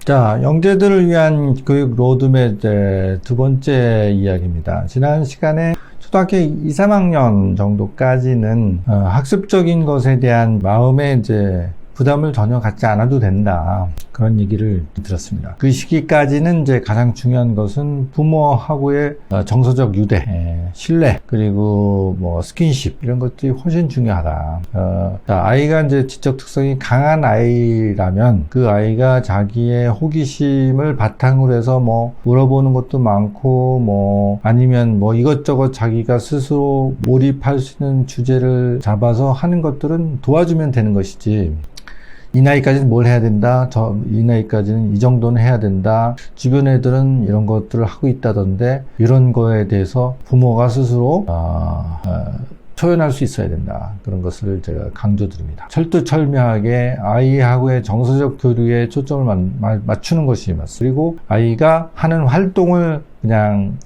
자, 영재들을 위한 교육 로드맵 두 번째 이야기입니다. 지난 시간에 초등학교 2, 3학년 정도까지는 학습적인 것에 대한 마음의 부담을 전혀 갖지 않아도 된다. 그런 얘기를 들었습니다. 그 시기까지는 가장 중요한 것은 부모하고의 정서적 유대, 신뢰, 그리고 스킨십, 이런 것들이 훨씬 중요하다. 아이가 지적 특성이 강한 아이라면 그 아이가 자기의 호기심을 바탕으로 해서 물어보는 것도 많고, 아니면 이것저것 자기가 스스로 몰입할 수 있는 주제를 잡아서 하는 것들은 도와주면 되는 것이지, 이 나이까지는 뭘 해야 된다, 이 나이까지는 이 정도는 해야 된다, 주변 애들은 이런 것들을 하고 있다던데 이런 거에 대해서 부모가 스스로 표현할 수 있어야 된다. 그런 것을 제가 강조드립니다. 철두철미하게 아이하고의 정서적 교류에 초점을 맞추는 것이 맞습니다. 그리고 아이가 하는 활동을 그냥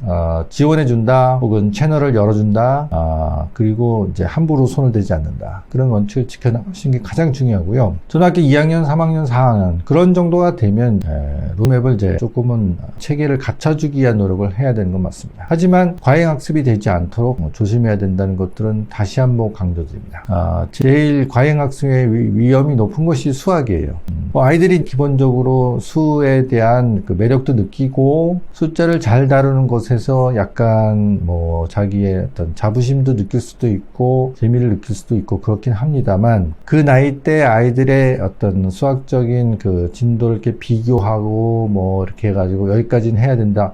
지원해준다, 혹은 채널을 열어준다, 그리고 함부로 손을 대지 않는다. 그런 원칙을 지켜나가시는 게 가장 중요하고요. 초등학교 2학년, 3학년, 4학년 그런 정도가 되면 로드맵을 조금은 체계를 갖춰주기 위한 노력을 해야 되는 건 맞습니다. 하지만 과잉학습이 되지 않도록 조심해야 된다는 것들은 다시 한번 강조드립니다. 제일 과잉학습의 위험이 높은 것이 수학이에요. 아이들이 기본적으로 수에 대한 그 매력도 느끼고 숫자를 잘 다루는 것에서 약간 자기의 어떤 자부심도 느낄 수도 있고 재미를 느낄 수도 있고 그렇긴 합니다만, 그 나이 때 아이들의 어떤 수학적인 그 진도를 이렇게 비교하고 이렇게 해가지고 여기까지는 해야 된다,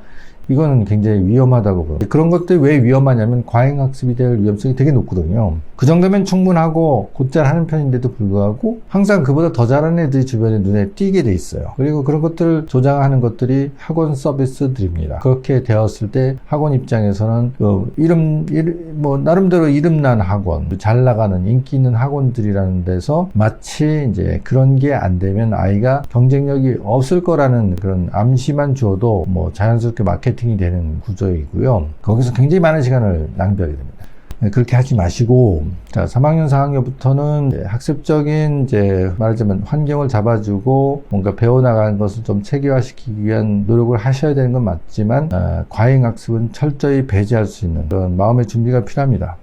이거는 굉장히 위험하다고 보여요. 그런 것들이 왜 위험하냐면 과잉학습이 될 위험성이 되게 높거든요. 그 정도면 충분하고 곧잘 하는 편인데도 불구하고 항상 그보다 더 잘하는 애들이 주변에 눈에 띄게 돼 있어요. 그리고 그런 것들을 조장하는 것들이 학원 서비스들입니다. 그렇게 되었을 때 학원 입장에서는 나름대로 이름난 학원, 잘 나가는 인기 있는 학원들이라는 데서 마치 그런 게 안 되면 아이가 경쟁력이 없을 거라는 그런 암시만 주어도 자연스럽게 마케팅이 되는 구조이고요. 거기서 굉장히 많은 시간을 낭비하게 됩니다. 그렇게 하지 마시고, 3학년, 4학년부터는 학습적인 말하자면 환경을 잡아주고 뭔가 배워나가는 것을 좀 체계화시키기 위한 노력을 하셔야 되는 건 맞지만, 과잉학습은 철저히 배제할 수 있는 그런 마음의 준비가 필요합니다.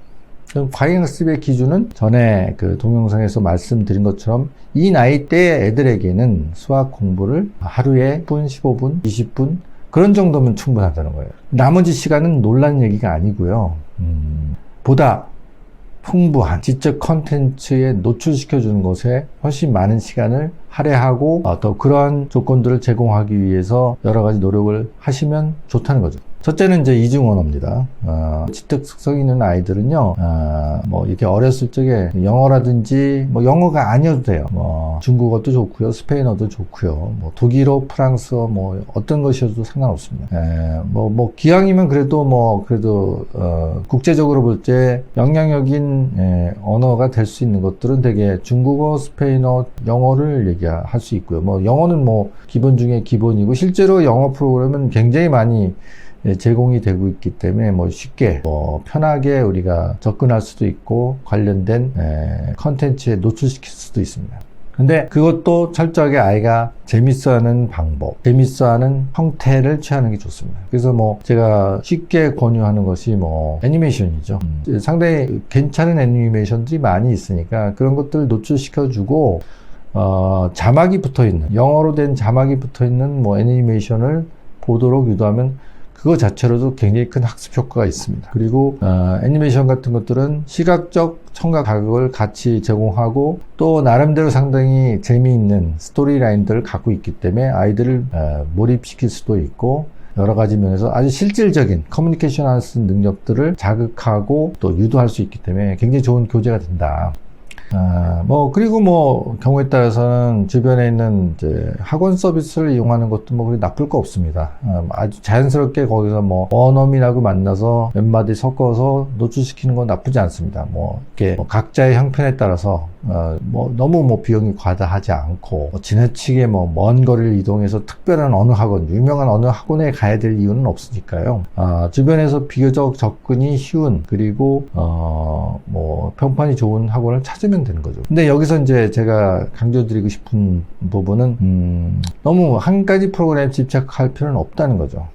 과잉학습의 기준은 전에 그 동영상에서 말씀드린 것처럼 이 나이 대 애들에게는 수학 공부를 하루에 10분, 15분, 20분 그런 정도면 충분하다는 거예요. 나머지 시간은 놀란 얘기가 아니고요. 보다 풍부한 지적 컨텐츠에 노출시켜주는 것에 훨씬 많은 시간을 할애하고 더 그러한 조건들을 제공하기 위해서 여러 가지 노력을 하시면 좋다는 거죠. 첫째는 이중 언어입니다. 지적 특성 있는 아이들은요, 이렇게 어렸을 적에 영어라든지, 영어가 아니어도 돼요. 중국어도 좋고요, 스페인어도 좋고요, 독일어, 프랑스어, 어떤 것이어도 상관없습니다. 기왕이면 그래도 국제적으로 볼 때 영향력인, 언어가 될 수 있는 것들은 되게 중국어, 스페인어, 영어를 얘기할 수 있고요. 영어는 기본 중에 기본이고, 실제로 영어 프로그램은 굉장히 많이 제공이 되고 있기 때문에 쉽게 편하게 우리가 접근할 수도 있고 관련된 컨텐츠에 노출시킬 수도 있습니다. 근데 그것도 철저하게 아이가 재밌어하는 방법, 재밌어하는 형태를 취하는 게 좋습니다. 그래서 제가 쉽게 권유하는 것이 애니메이션이죠. 상당히 괜찮은 애니메이션들이 많이 있으니까 그런 것들을 노출시켜주고 자막이 붙어있는, 영어로 된 자막이 붙어있는 애니메이션을 보도록 유도하면 그거 자체로도 굉장히 큰 학습 효과가 있습니다. 그리고 애니메이션 같은 것들은 시각적 청각 자극을 같이 제공하고 또 나름대로 상당히 재미있는 스토리라인들을 갖고 있기 때문에 아이들을 몰입시킬 수도 있고 여러 가지 면에서 아주 실질적인 커뮤니케이션 하는 능력들을 자극하고 또 유도할 수 있기 때문에 굉장히 좋은 교재가 된다. 그리고 경우에 따라서는 주변에 있는 학원 서비스를 이용하는 것도 그리 나쁠 거 없습니다. 아주 자연스럽게 거기서 원어민하고 만나서 몇 마디 섞어서 노출시키는 건 나쁘지 않습니다. 이렇게 각자의 형편에 따라서 너무 비용이 과다하지 않고 지나치게 먼 거리를 이동해서 특별한 어느 학원, 유명한 어느 학원에 가야 될 이유는 없으니까요. 주변에서 비교적 접근이 쉬운, 그리고 뭐 평판이 좋은 학원을 찾으면 되는 거죠. 근데 여기서 이제 제가 강조드리고 싶은 부분은 너무 한 가지 프로그램에 집착할 필요는 없다는 거죠.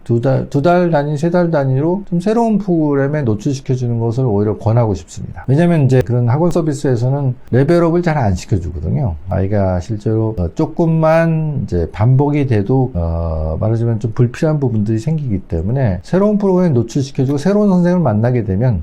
두 달 단위, 세 달 단위로 좀 새로운 프로그램에 노출시켜 주는 것을 오히려 권하고 싶습니다. 왜냐면 이제 그런 학원 서비스에서는 레벨업을 잘 안 시켜주거든요. 아이가 실제로 조금만 이제 반복이 돼도 말하자면 좀 불필요한 부분들이 생기기 때문에 새로운 프로그램에 노출시켜주고 새로운 선생님을 만나게 되면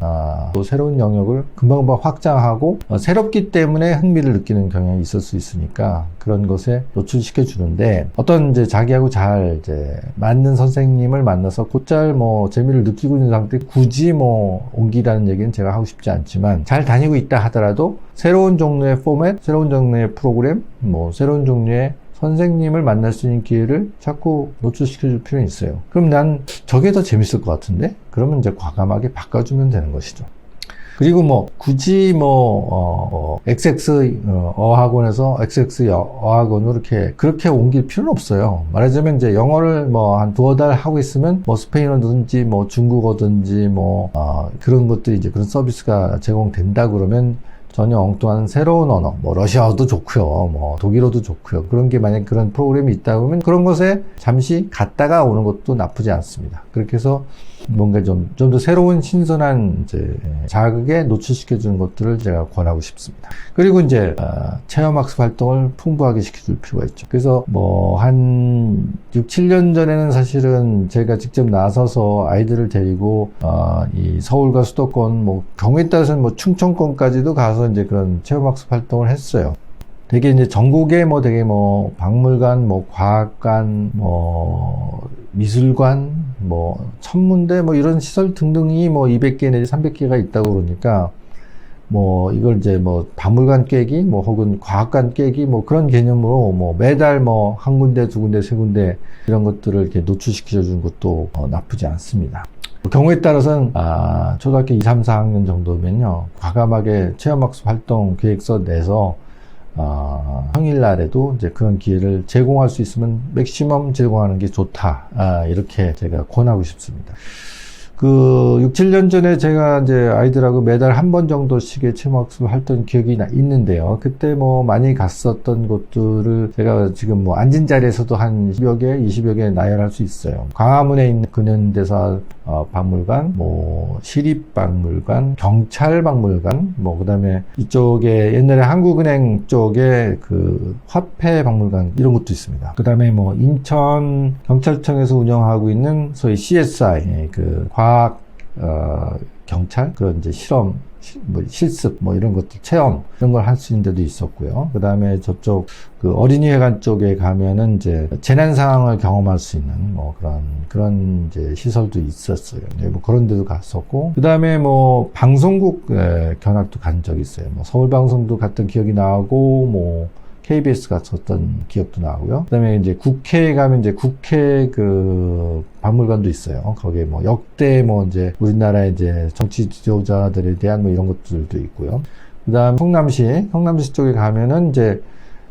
또 새로운 영역을 금방금방 확장하고 새롭기 때문에 흥미를 느끼는 경향이 있을 수 있으니까 그런 것에 노출시켜 주는데, 어떤 이제 자기하고 잘 이제 맞는 선생님을 만나서 곧잘 뭐 재미를 느끼고 있는 상태에 굳이 뭐 옮기라는 얘기는 제가 하고 싶지 않지만, 잘 다니고 있다 하더라도 새로운 종류의 포맷, 새로운 종류의 프로그램, 뭐 새로운 종류의 선생님을 만날 수 있는 기회를 자꾸 노출시켜 줄 필요는 있어요. 그럼 난 저게 더 재밌을 것 같은데? 그러면 이제 과감하게 바꿔주면 되는 것이죠. 그리고 뭐 굳이 뭐 XX 어학원에서 XX 어학원으로 그렇게 옮길 필요는 없어요. 말하자면 이제 영어를 뭐 한 두어 달 하고 있으면 뭐 스페인어든지 뭐 중국어든지 뭐 그런 것들이 이제 그런 서비스가 제공된다 그러면 전혀 엉뚱한 새로운 언어, 뭐 러시아어도 좋고요, 뭐 독일어도 좋고요. 그런 게 만약 그런 프로그램이 있다 보면 그런 것에 잠시 갔다가 오는 것도 나쁘지 않습니다. 그렇게 해서 뭔가 좀 더 새로운 신선한 이제 자극에 노출시켜주는 것들을 제가 권하고 싶습니다. 그리고 이제 체험학습 활동을 풍부하게 시켜줄 필요가 있죠. 그래서 뭐 한 6, 7년 전에는 사실은 제가 직접 나서서 아이들을 데리고 이 서울과 수도권, 뭐 경우에 따라서는 뭐 충청권까지도 가서 이제 그런 체험학습 활동을 했어요. 되게 이제 전국에 뭐 되게 뭐 박물관, 뭐 과학관, 뭐 미술관, 뭐 천문대, 뭐 이런 시설 등등이 뭐 200개 내지 300개가 있다고 그러니까 뭐 이걸 이제 뭐 박물관 깨기, 뭐 혹은 과학관 깨기, 뭐 그런 개념으로 뭐 매달 뭐 한 군데, 두 군데, 세 군데 이런 것들을 이렇게 노출시켜 주는 것도 나쁘지 않습니다. 경우에 따라서는 초등학교 2, 3, 4학년 정도면요, 과감하게 체험학습 활동 계획서 내서 평일날에도 이제 그런 기회를 제공할 수 있으면 맥시멈 제공하는 게 좋다. 이렇게 제가 권하고 싶습니다. 6, 7년 전에 제가 이제 아이들하고 매달 한 번 정도씩의 체험학습을 했던 기억이 있는데요. 그때 뭐 많이 갔었던 곳들을 제가 지금 뭐 앉은 자리에서도 한 10여 개, 20여 개 나열할 수 있어요. 광화문에 있는 근현대사 박물관, 뭐 시립박물관, 경찰박물관, 뭐 그다음에 이쪽에 옛날에 한국은행 쪽에 그 화폐박물관 이런 것도 있습니다. 그다음에 뭐 인천 경찰청에서 운영하고 있는 소위 CSI 그 과학 경찰 그런 이제 실험 뭐 실습 뭐 이런 것들 체험 이런 걸 할 수 있는 데도 있었고요. 그 다음에 저쪽 그 어린이회관 쪽에 가면은 이제 재난 상황을 경험할 수 있는 뭐 그런 이제 시설도 있었어요. 네, 뭐 그런 데도 갔었고, 그 다음에 뭐 방송국 견학도 간 적이 있어요. 뭐 서울방송도 갔던 기억이 나고, 뭐 KBS 갔었던 기억도 나고요. 그 다음에 이제 국회에 가면 이제 국회 그 박물관도 있어요. 거기에 뭐 역대 뭐 이제 우리나라의 이제 정치 지도자들에 대한 뭐 이런 것들도 있고요. 그 다음 성남시 쪽에 가면은 이제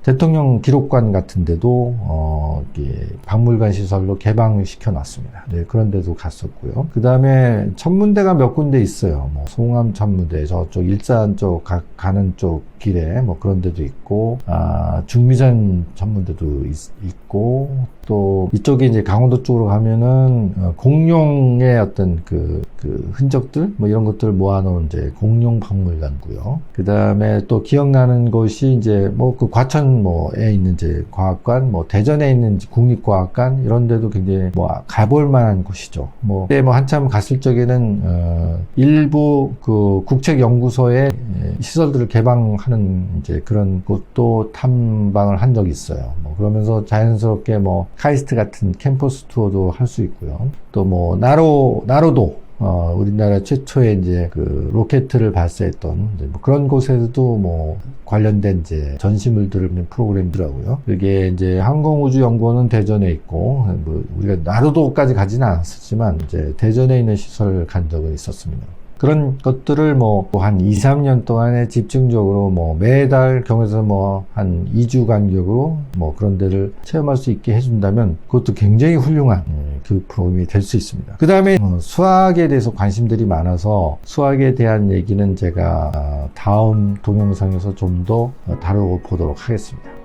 대통령 기록관 같은 데도 박물관 시설로 개방시켜 놨습니다. 네, 그런 데도 갔었고요. 그 다음에 천문대가 몇 군데 있어요. 뭐 송암 천문대, 저쪽 일산 쪽 가는 쪽 길에 뭐 그런 데도 있고, 중미산 천문대도 있고, 또 이쪽에 이제 강원도 쪽으로 가면은 공룡의 어떤 그 흔적들 뭐 이런 것들을 모아놓은 이제 공룡 박물관고요. 그 다음에 또 기억나는 곳이 이제 뭐 그 과천에 있는 이제 과학관, 뭐 대전에 있는 국립과학관 이런 데도 굉장히 뭐 가볼 만한 곳이죠. 뭐 그때 뭐 한참 갔을 적에는 일부 그 국책연구소의 시설들을 개방하는 이제 그런 곳도 탐방을 한 적이 있어요. 뭐 그러면서 자연스럽게 뭐 카이스트 같은 캠퍼스 투어도 할 수 있고요. 또 뭐 나로도 우리나라 최초의 이제 그 로켓을 발사했던 이제 뭐 그런 곳에서도 뭐 관련된 이제 전시물들을 프로그램이더라고요. 그게 이제 항공우주연구원은 대전에 있고, 뭐 우리가 나로도까지 가지는 않았지만 이제 대전에 있는 시설을 간 적은 있었습니다. 그런 것들을 뭐 한 2, 3년 동안에 집중적으로 뭐 매달 경에서 뭐 한 2주 간격으로 뭐 그런 데를 체험할 수 있게 해준다면 그것도 굉장히 훌륭한 교육 프로그램이 될 수 있습니다. 그 다음에 수학에 대해서 관심들이 많아서 수학에 대한 얘기는 제가 다음 동영상에서 좀 더 다루고 보도록 하겠습니다.